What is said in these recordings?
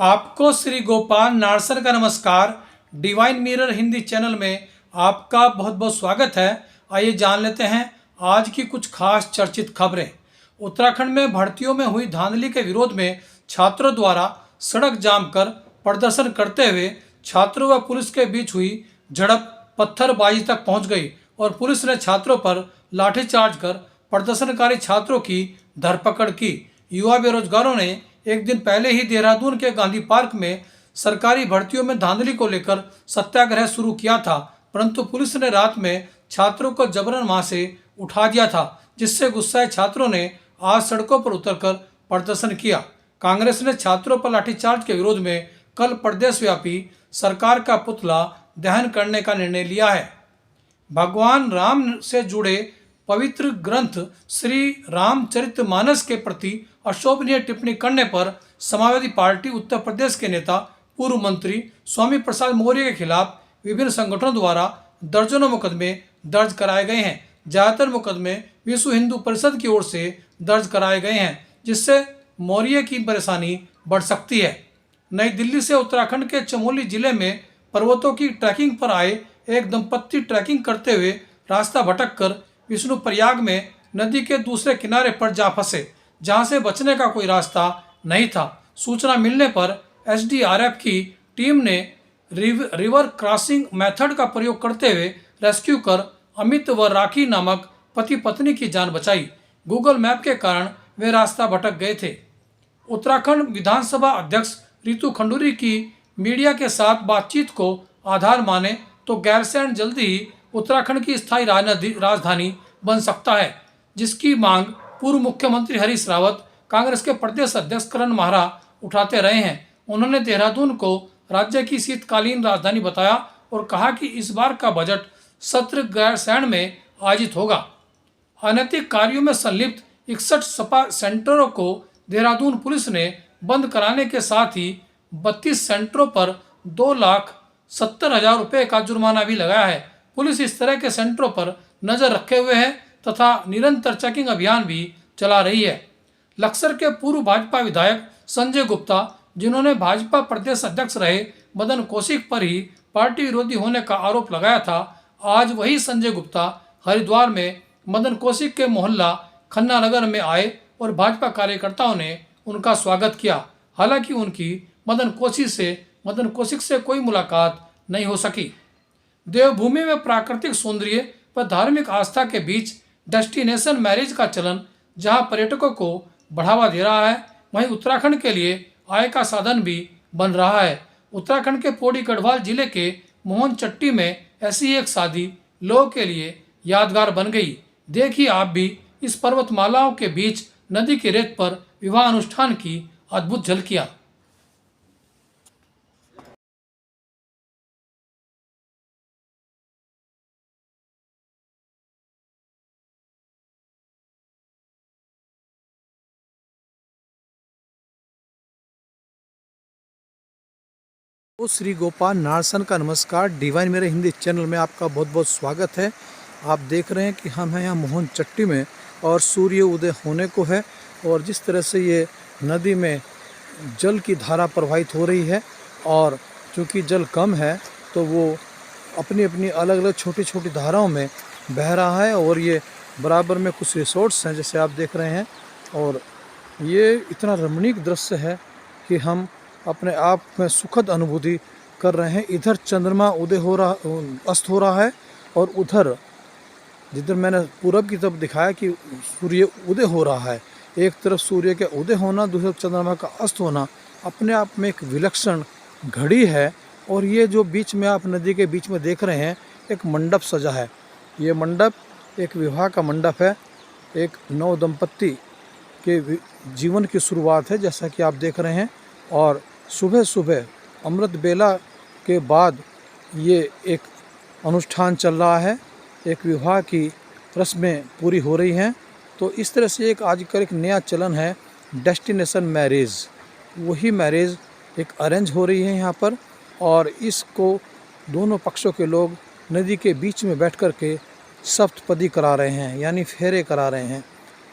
आपको श्री गोपाल नारसन का नमस्कार। डिवाइन मिरर हिंदी चैनल में आपका बहुत बहुत स्वागत है। आइए जान लेते हैं आज की कुछ खास चर्चित खबरें। उत्तराखंड में भर्तियों में हुई धांधली के विरोध में छात्रों द्वारा सड़क जाम कर प्रदर्शन करते हुए छात्रों व पुलिस के बीच हुई झड़प पत्थरबाजी तक पहुंच गई और पुलिस ने छात्रों पर लाठीचार्ज कर प्रदर्शनकारी छात्रों की धरपकड़ की। युवा बेरोजगारों ने एक दिन पहले ही देहरादून के गांधी पार्क में सरकारी भर्तियों में धांधली को लेकर सत्याग्रह शुरू किया था, परंतु पुलिस ने रात में छात्रों को जबरन वहां से उठा दिया था, जिससे गुस्साए छात्रों ने आज सड़कों पर उतरकर प्रदर्शन किया। कांग्रेस ने छात्रों पर लाठीचार्ज के विरोध में कल प्रदेशव्यापी सरकार का पुतला दहन करने का निर्णय लिया है। भगवान राम से जुड़े पवित्र ग्रंथ श्री रामचरितमानस के प्रति अशोभनीय टिप्पणी करने पर समाजवादी पार्टी उत्तर प्रदेश के नेता पूर्व मंत्री स्वामी प्रसाद मौर्य के खिलाफ विभिन्न संगठनों द्वारा दर्जनों मुकदमे दर्ज कराए गए हैं। ज्यादातर मुकदमे विश्व हिंदू परिषद की ओर से दर्ज कराए गए हैं, जिससे मौर्य की परेशानी बढ़ सकती है। नई दिल्ली से उत्तराखंड के चमोली जिले में पर्वतों की ट्रैकिंग पर आए एक दंपत्ति ट्रैकिंग करते हुए रास्ता भटक कर विष्णुप्रयाग में नदी के दूसरे किनारे पर जा फंसे, जहां से बचने का कोई रास्ता नहीं था। सूचना मिलने पर एसडीआरएफ की टीम ने रिवर क्रॉसिंग मेथड का प्रयोग करते हुए रेस्क्यू कर अमित व राखी नामक पति पत्नी की जान बचाई। गूगल मैप के कारण वे रास्ता भटक गए थे। उत्तराखंड विधानसभा अध्यक्ष रितु खंडूरी की मीडिया के साथ बातचीत को आधार माने तो गैरसैंण जल्दी ही उत्तराखंड की स्थायी राजधानी बन सकता है, जिसकी मांग पूर्व मुख्यमंत्री हरीश रावत, कांग्रेस के प्रदेश अध्यक्ष करण माहरा उठाते रहे हैं। उन्होंने देहरादून को राज्य की शीतकालीन राजधानी बताया और कहा कि इस बार का बजट सत्र गैरसैंण में आयोजित होगा। अनैतिक कार्यों में संलिप्त 61 सपा सेंटरों को देहरादून पुलिस ने बंद कराने के साथ ही 32 सेंटरों पर 2,70,000 रुपये का जुर्माना भी लगाया है। पुलिस इस तरह के सेंटरों पर नजर रखे हुए है तथा निरंतर चेकिंग अभियान भी चला रही है। लक्सर के पूर्व भाजपा विधायक संजय गुप्ता, जिन्होंने भाजपा प्रदेश अध्यक्ष रहे मदन कौशिक पर ही पार्टी विरोधी होने का आरोप लगाया था, आज वही संजय गुप्ता हरिद्वार में मदन कौशिक के मोहल्ला खन्ना नगर में आए और भाजपा कार्यकर्ताओं ने उनका स्वागत किया। हालांकि उनकी मदन कौशिक से कोई मुलाकात नहीं हो सकी। देवभूमि में प्राकृतिक सौंदर्य व धार्मिक आस्था के बीच डेस्टिनेशन मैरिज का चलन जहां पर्यटकों को बढ़ावा दे रहा है, वहीं उत्तराखंड के लिए आय का साधन भी बन रहा है। उत्तराखंड के पौड़ी गढ़वाल जिले के मोहन चट्टी में ऐसी एक शादी लोगों के लिए यादगार बन गई। देखिए आप भी इस पर्वतमालाओं के बीच नदी की रेत पर विवाह अनुष्ठान की अद्भुत झलकियां। तो श्री गोपाल नारसन का नमस्कार। डिवाइन मेरे हिंदी चैनल में आपका बहुत बहुत स्वागत है। आप देख रहे हैं कि हम हैं यहाँ मोहन चट्टी में और सूर्य उदय होने को है और जिस तरह से ये नदी में जल की धारा प्रवाहित हो रही है और चूँकि जल कम है तो वो अपनी अपनी अलग अलग छोटी छोटी धाराओं में बह रहा है और ये बराबर में कुछ रिसोर्ट्स हैं जैसे आप देख रहे हैं और ये इतना रमणीक दृश्य है कि हम अपने आप में सुखद अनुभूति कर रहे हैं। इधर चंद्रमा अस्त हो रहा है और उधर जिधर मैंने पूरब की तरफ दिखाया कि सूर्य उदय हो रहा है। एक तरफ सूर्य के उदय होना, दूसरी तरफ चंद्रमा का अस्त होना अपने आप में एक विलक्षण घड़ी है। और ये जो बीच में आप नदी के बीच में देख रहे हैं एक मंडप सजा है। ये मंडप एक विवाह का मंडप है, एक नव दंपत्ति के जीवन की शुरुआत है जैसा कि आप देख रहे हैं। और सुबह सुबह अमृत बेला के बाद ये एक अनुष्ठान चल रहा है, एक विवाह की रस्में पूरी हो रही हैं। तो इस तरह से एक आजकल एक नया चलन है डेस्टिनेशन मैरिज। वही मैरिज एक अरेंज हो रही है यहाँ पर और इसको दोनों पक्षों के लोग नदी के बीच में बैठ कर के सप्तपदी करा रहे हैं, यानी फेरे करा रहे हैं।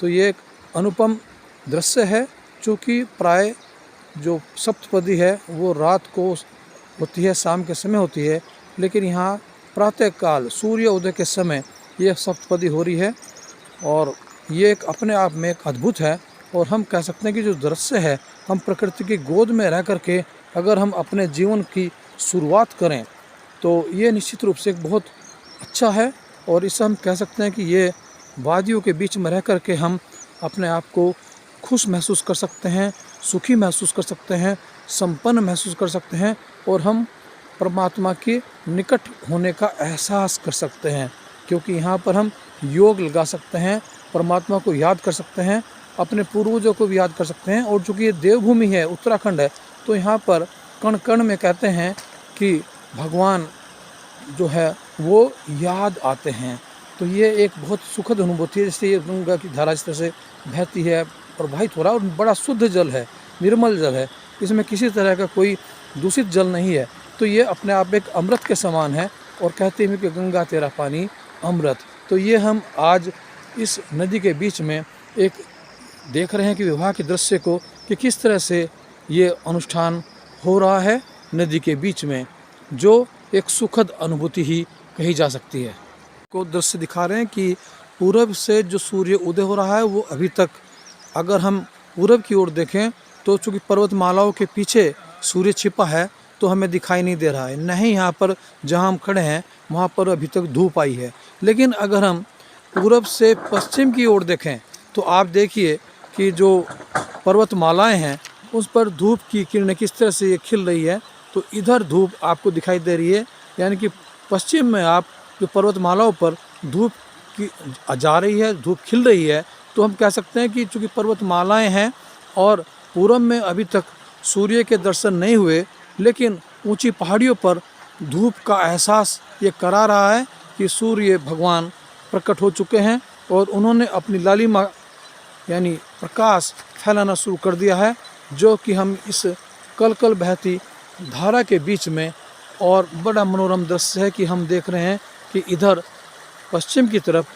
तो ये एक अनुपम दृश्य है, चूँकि प्राय जो सप्तपदी है वो रात को होती है, शाम के समय होती है, लेकिन यहाँ प्रातःकाल सूर्य उदय के समय ये सप्तपदी हो रही है। और ये एक अपने आप में एक अद्भुत है। और हम कह सकते हैं कि जो दृश्य है, हम प्रकृति की गोद में रह करके अगर हम अपने जीवन की शुरुआत करें तो ये निश्चित रूप से एक बहुत अच्छा है। और इससे हम कह सकते हैं कि ये वादियों के बीच में रह कर के हम अपने आप को खुश महसूस कर सकते हैं, सुखी महसूस कर सकते हैं, संपन्न महसूस कर सकते हैं, और हम परमात्मा के निकट होने का एहसास कर सकते हैं, क्योंकि यहाँ पर हम योग लगा सकते हैं, परमात्मा को याद कर सकते हैं, अपने पूर्वजों को भी याद कर सकते हैं। और चूँकि ये देवभूमि है, उत्तराखंड है, तो यहाँ पर कण कण में कहते हैं कि भगवान जो है वो याद आते हैं। तो ये एक बहुत सुखद अनुभूति है। जैसे ये गंगा की धारा इस तरह से बहती है, प्रवाहित हो रहा है, और बड़ा शुद्ध जल है, निर्मल जल है, इसमें किसी तरह का कोई दूषित जल नहीं है। तो ये अपने आप एक अमृत के समान है। और कहते हैं कि गंगा तेरा पानी अमृत। तो ये हम आज इस नदी के बीच में एक देख रहे हैं कि विवाह के दृश्य को, कि किस तरह से ये अनुष्ठान हो रहा है नदी के बीच में, जो एक सुखद अनुभूति ही कही जा सकती है। को दृश्य दिखा रहे हैं कि पूरब से जो सूर्य उदय हो रहा है वो अभी तक, अगर हम पूरब की ओर देखें तो चूँकि पर्वतमालाओं के पीछे सूर्य छिपा है तो हमें दिखाई नहीं दे रहा है। नहीं, यहाँ पर जहाँ हम खड़े हैं वहाँ पर अभी तक धूप आई है। लेकिन अगर हम पूरब से पश्चिम की ओर देखें तो आप देखिए कि जो पर्वतमालाएं हैं उस पर धूप की किरणें किस तरह से ये खिल रही है। तो इधर धूप आपको दिखाई दे रही है, यानी कि पश्चिम में आप जो पर्वतमालाओं पर धूप की जा रही है, धूप खिल रही है। तो हम कह सकते हैं कि चूँकि पर्वतमालाएं हैं और पूरब में अभी तक सूर्य के दर्शन नहीं हुए, लेकिन ऊंची पहाड़ियों पर धूप का एहसास ये करा रहा है कि सूर्य भगवान प्रकट हो चुके हैं और उन्होंने अपनी लालिमा यानी प्रकाश फैलाना शुरू कर दिया है, जो कि हम इस कल कल बहती धारा के बीच में, और बड़ा मनोरम दृश्य है कि हम देख रहे हैं कि इधर पश्चिम की तरफ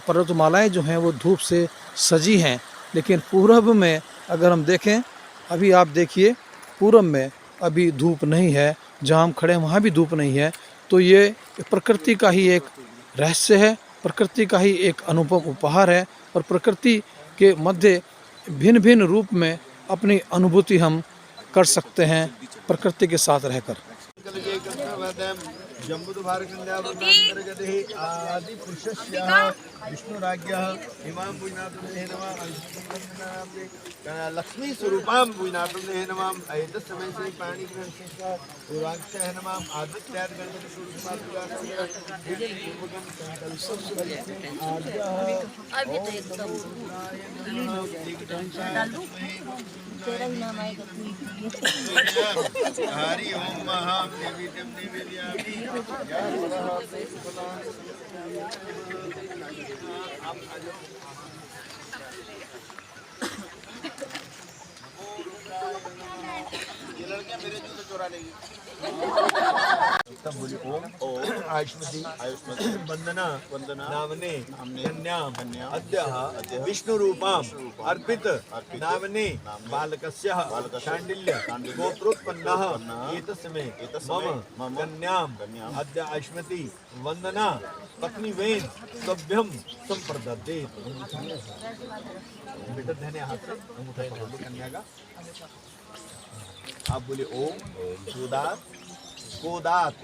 पर्वतमालाएं जो हैं वो धूप से सजी हैं। लेकिन पूरब में अगर हम देखें, अभी आप देखिए पूरब में अभी धूप नहीं है, जहाँ हम खड़े हैं वहाँ भी धूप नहीं है। तो ये प्रकृति का ही एक रहस्य है, प्रकृति का ही एक अनुपम उपहार है। और प्रकृति के मध्य भिन्न भिन्न रूप में अपनी अनुभूति हम कर सकते हैं प्रकृति के साथ रहकर। आदि पुरुषस्य विष्णुराज्ञः इमां पुण्यात्मने नमः लक्ष्मी स्वरूपां पुण्यात्मने नमः एतत् समय से पाणी ग्रहण पूर्वाक्षः नमः आदित्याद गणपति हरि ओम महां देवी देवी ये लड़कियां मेरे जूते चुरा लेगी। तब बोली ओम आयुष्मती वंदना नामने कन्या अद्य विष्णु रूपाम अर्पित नामने बालकस्य शांडिल्य गोत्रोत्पन्नः एतस्मै मम कन्याम अद्य आयुष्मती वंदना पत्नी वेन सभ्यम संप्रदत्ते। बेटा धन्य हाथ से उठाए कन्या का। आप बोले ओम सुदात कोदात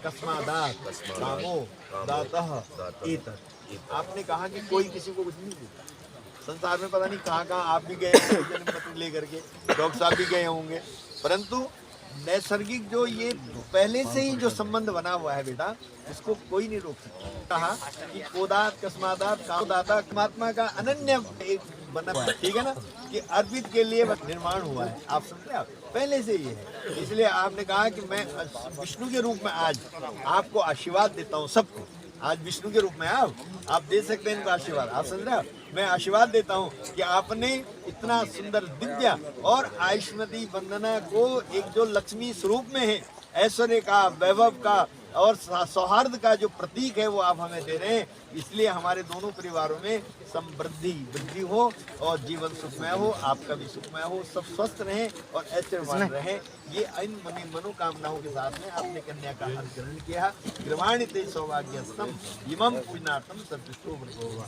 कस्मादात कामो दातः एतत्। आपने कहा कि कोई किसी को कुछ नहीं देता संसार में, पता नहीं कहाँ कहाँ आप भी गए जन्मपत्र लेकर के, डॉक्टर साहब भी गए होंगे, परंतु नैसर्गिक जो ये पहले से ही जो संबंध बना हुआ है बेटा, इसको कोई नहीं रोक सकता। कहा कि कोदात कस्मादात कामदाता परमात्मा का अनन्य एक बना हुआ है, ठीक है ना, कि अर्पित के लिए निर्माण हुआ है। आप समझे, आप पहले से ये है। इसलिए आपने कहा कि मैं विष्णु के रूप में आज आपको आशीर्वाद देता हूँ सबको। आज विष्णु के रूप में आप दे सकते हैं इनको आशीर्वाद। आप समझ रहे हो, मैं आशीर्वाद देता हूँ कि आपने इतना सुंदर दिव्य और आयुष्मती वंदना को एक जो लक्ष्मी स्वरूप में है, ऐश्वर्य का, वैभव का, और सौहार्द का जो प्रतीक है वो आप हमें दे रहे हैं। इसलिए हमारे दोनों परिवारों में समृद्धि वृद्धि हो और जीवन सुखमय हो, आपका भी सुखमय हो, सब स्वस्थ रहें और ऐश्वर्यवान रहें। ये इन मनोकामनाओं के साथ में आपने कन्या का हार ग्रहण किया। गृहाणि ते सौभाग्यस्तम इमं पूजनार्थम सर्वश्रेष्ठो भव।